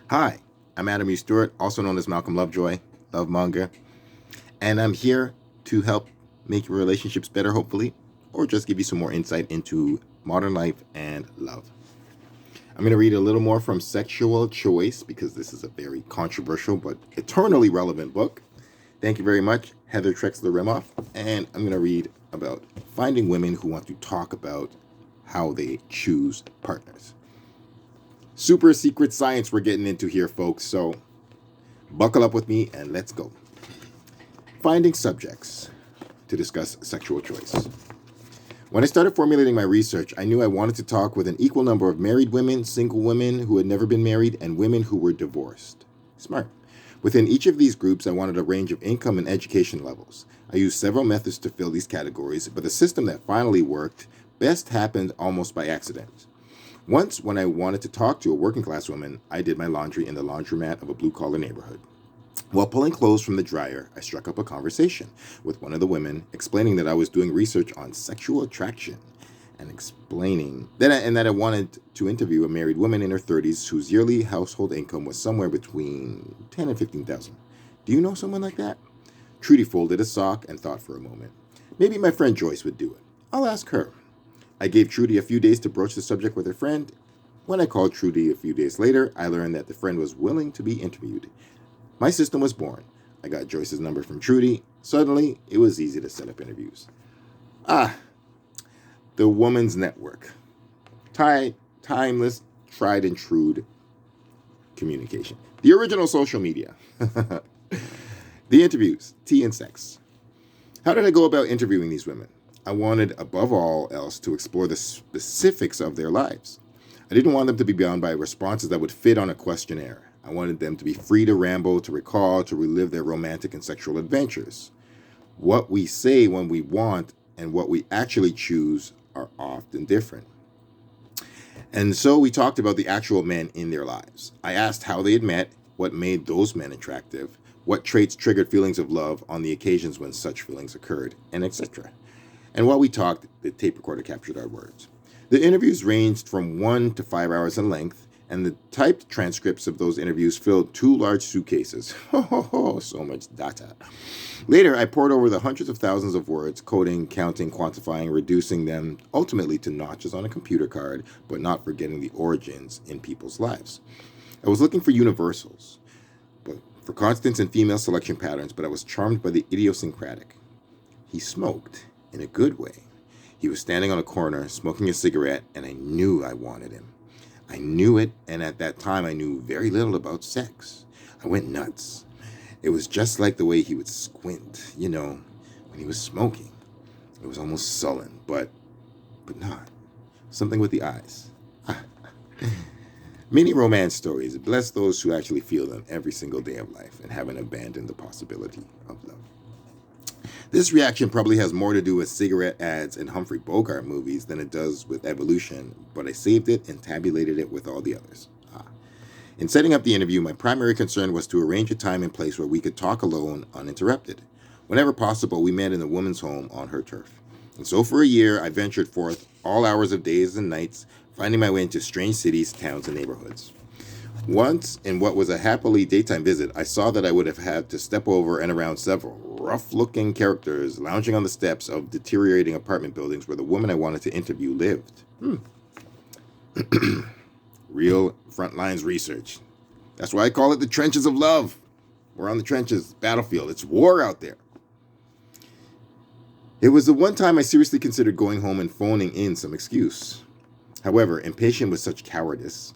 Hi, I'm Adam E. Stewart, also known as Malcolm Lovejoy, Lovemonger, and I'm here to help make your relationships better, hopefully, or just give you some more insight into modern life and love. I'm going to read a little more from Sexual Choice because this is a very controversial but eternally relevant book. Thank you very much, Heather Trexler Remoff, and I'm going to read about finding women who want to talk about how they choose partners. Super secret science we're getting into here, folks, so buckle up with me and let's go. Finding subjects to discuss sexual choice. When I started formulating my research, I knew I wanted to talk with an equal number of married women, single women who had never been married, and women who were divorced. Smart. Within each of these groups, I wanted a range of income and education levels. I used several methods to fill these categories, but the system that finally worked best happened almost by accident. Once, when I wanted to talk to a working class woman, I did my laundry in the laundromat of a blue collar neighborhood. While pulling clothes from the dryer, I struck up a conversation with one of the women, explaining that I was doing research on sexual attraction and explaining that I wanted to interview a married woman in her 30s whose yearly household income was somewhere between 10 and 15,000. Do you know someone like that? Trudy folded a sock and thought for a moment. Maybe my friend Joyce would do it. I'll ask her. I gave Trudy a few days to broach the subject with her friend. When I called Trudy a few days later, I learned that the friend was willing to be interviewed. My system was born. I got Joyce's number from Trudy. Suddenly, it was easy to set up interviews. Ah, the Woman's Network. Timeless, tried and true communication. The original social media. The interviews, tea and sex. How did I go about interviewing these women? I wanted, above all else, to explore the specifics of their lives. I didn't want them to be bound by responses that would fit on a questionnaire. I wanted them to be free to ramble, to recall, to relive their romantic and sexual adventures. What we say when we want and what we actually choose are often different. And so we talked about the actual men in their lives. I asked how they had met, what made those men attractive, what traits triggered feelings of love on the occasions when such feelings occurred, and etc. And while we talked, the tape recorder captured our words. The interviews ranged from 1 to 5 hours in length, and the typed transcripts of those interviews filled 2 large suitcases. So much data. Later, I pored over the hundreds of thousands of words, coding, counting, quantifying, reducing them ultimately to notches on a computer card, but not forgetting the origins in people's lives. I was looking for universals, but for constants in female selection patterns, but I was charmed by the idiosyncratic. He smoked, in a good way. He was standing on a corner, smoking a cigarette, and I knew I wanted him. I knew it, and at that time I knew very little about sex. I went nuts. It was just like the way he would squint, when he was smoking. It was almost sullen, but not. Something with the eyes. Many romance stories bless those who actually feel them every single day of life and haven't abandoned the possibility of love. This reaction probably has more to do with cigarette ads and Humphrey Bogart movies than it does with evolution, but I saved it and tabulated it with all the others. In setting up the interview, my primary concern was to arrange a time and place where we could talk alone, uninterrupted. Whenever possible, we met in the woman's home on her turf. And so for a year, I ventured forth all hours of days and nights, finding my way into strange cities, towns, and neighborhoods. Once, in what was a happily daytime visit, I saw that I would have had to step over and around several rough-looking characters lounging on the steps of deteriorating apartment buildings where the woman I wanted to interview lived. Real front lines research. That's why I call it the trenches of love. We're on the trenches, battlefield. It's war out there. It was the one time I seriously considered going home and phoning in some excuse. However, impatient with such cowardice,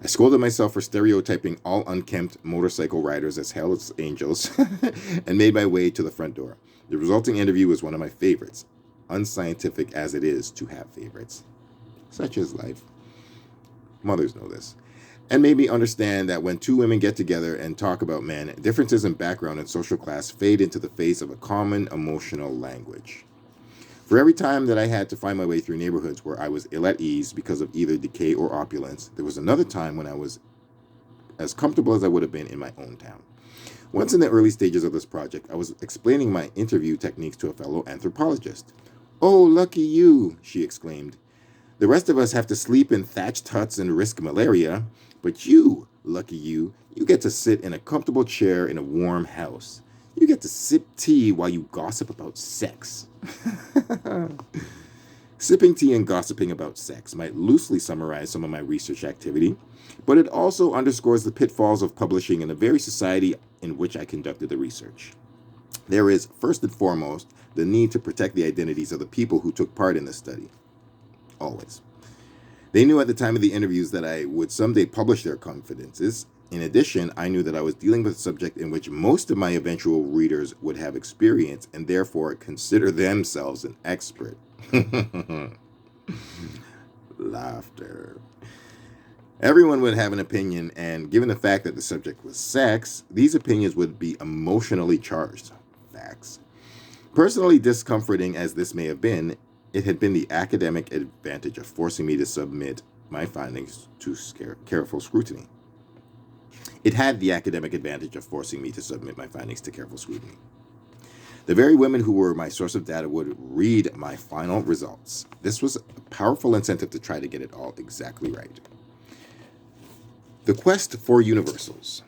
I scolded myself for stereotyping all unkempt motorcycle riders as Hell's Angels and made my way to the front door. The resulting interview was one of my favorites, unscientific as it is to have favorites. Such is life. Mothers know this. And made me understand that when two women get together and talk about men, differences in background and social class fade into the face of a common emotional language. For every time that I had to find my way through neighborhoods where I was ill at ease because of either decay or opulence, there was another time when I was as comfortable as I would have been in my own town. Once in the early stages of this project, I was explaining my interview techniques to a fellow anthropologist. "Oh, lucky you," she exclaimed. The rest of us have to sleep in thatched huts and risk malaria, but you, lucky you get to sit in a comfortable chair in a warm house. You get to sip tea while you gossip about sex. Sipping tea and gossiping about sex might loosely summarize some of my research activity, but it also underscores the pitfalls of publishing in the very society in which I conducted the research. There is, first and foremost, the need to protect the identities of the people who took part in the study. Always. They knew at the time of the interviews that I would someday publish their confidences. In addition, I knew that I was dealing with a subject in which most of my eventual readers would have experience and therefore consider themselves an expert. Laughter. Everyone would have an opinion, and given the fact that the subject was sex, these opinions would be emotionally charged. Facts. Personally discomforting as this may have been, it had been the academic advantage of forcing me to submit my findings to careful scrutiny. It had the academic advantage of forcing me to submit my findings to careful scrutiny. The very women who were my source of data would read my final results. This was a powerful incentive to try to get it all exactly right. The quest for universals.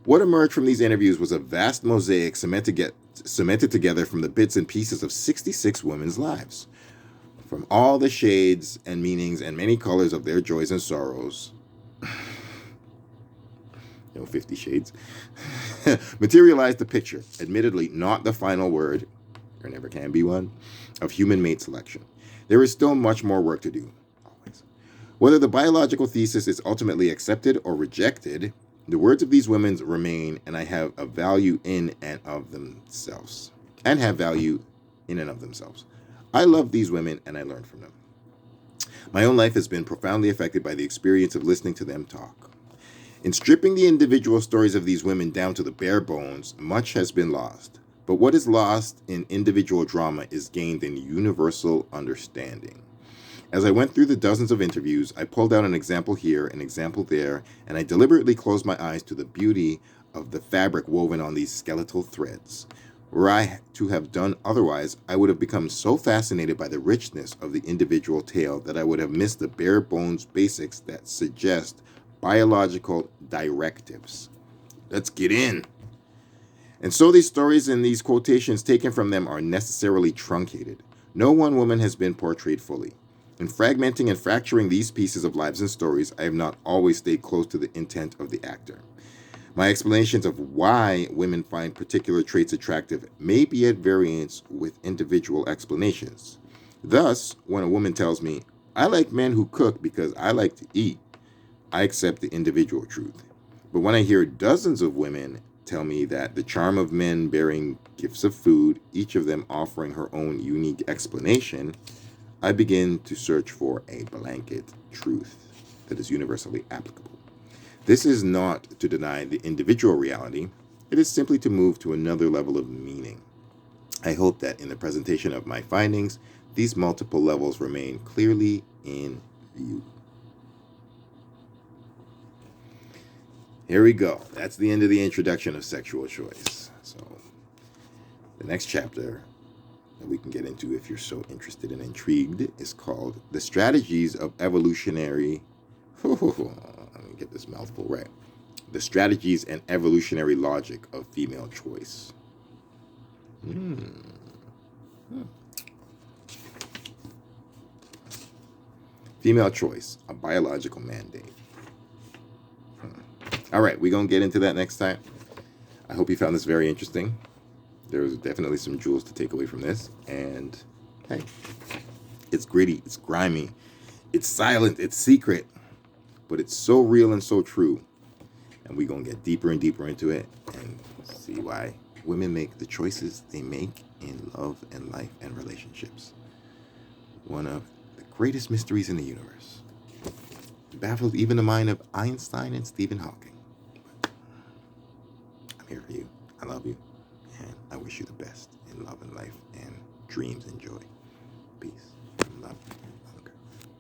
What emerged from these interviews was a vast mosaic cemented together from the bits and pieces of 66 women's lives. From all the shades and meanings and many colors of their joys and sorrows, 50 Shades, materialized the picture, admittedly not the final word, there never can be one, of human mate selection. There is still much more work to do, always. Whether the biological thesis is ultimately accepted or rejected, the words of these women remain, and I have a value in and of themselves, and have value in and of themselves. I love these women, and I learn from them. My own life has been profoundly affected by the experience of listening to them talk. In stripping the individual stories of these women down to the bare bones, much has been lost. But what is lost in individual drama is gained in universal understanding. As I went through the dozens of interviews, I pulled out an example here, an example there, and I deliberately closed my eyes to the beauty of the fabric woven on these skeletal threads. Were I to have done otherwise, I would have become so fascinated by the richness of the individual tale that I would have missed the bare bones basics that suggest biological directives. Let's get in. And so these stories and these quotations taken from them are necessarily truncated. No one woman has been portrayed fully. In fragmenting and fracturing these pieces of lives and stories, I have not always stayed close to the intent of the actor. My explanations of why women find particular traits attractive may be at variance with individual explanations. Thus, when a woman tells me, I like men who cook because I like to eat, I accept the individual truth. But when I hear dozens of women tell me that the charm of men bearing gifts of food, each of them offering her own unique explanation, I begin to search for a blanket truth that is universally applicable. This is not to deny the individual reality, it is simply to move to another level of meaning. I hope that in the presentation of my findings, these multiple levels remain clearly in view. Here we go. That's the end of the introduction of sexual choice. So the next chapter that we can get into, if you're so interested and intrigued, is called The Strategies of Evolutionary... Let me get this mouthful right. The Strategies and Evolutionary Logic of Female Choice. Female choice, a biological mandate. All right, we're going to get into that next time. I hope you found this very interesting. There's definitely some jewels to take away from this. And, hey, it's gritty, it's grimy, it's silent, it's secret, but it's so real and so true. And we're going to get deeper and deeper into it and see why women make the choices they make in love and life and relationships. One of the greatest mysteries in the universe. It baffled even the mind of Einstein and Stephen Hawking. I'm here for you. I love you. And I wish you the best in love and life and dreams and joy. Peace. Love.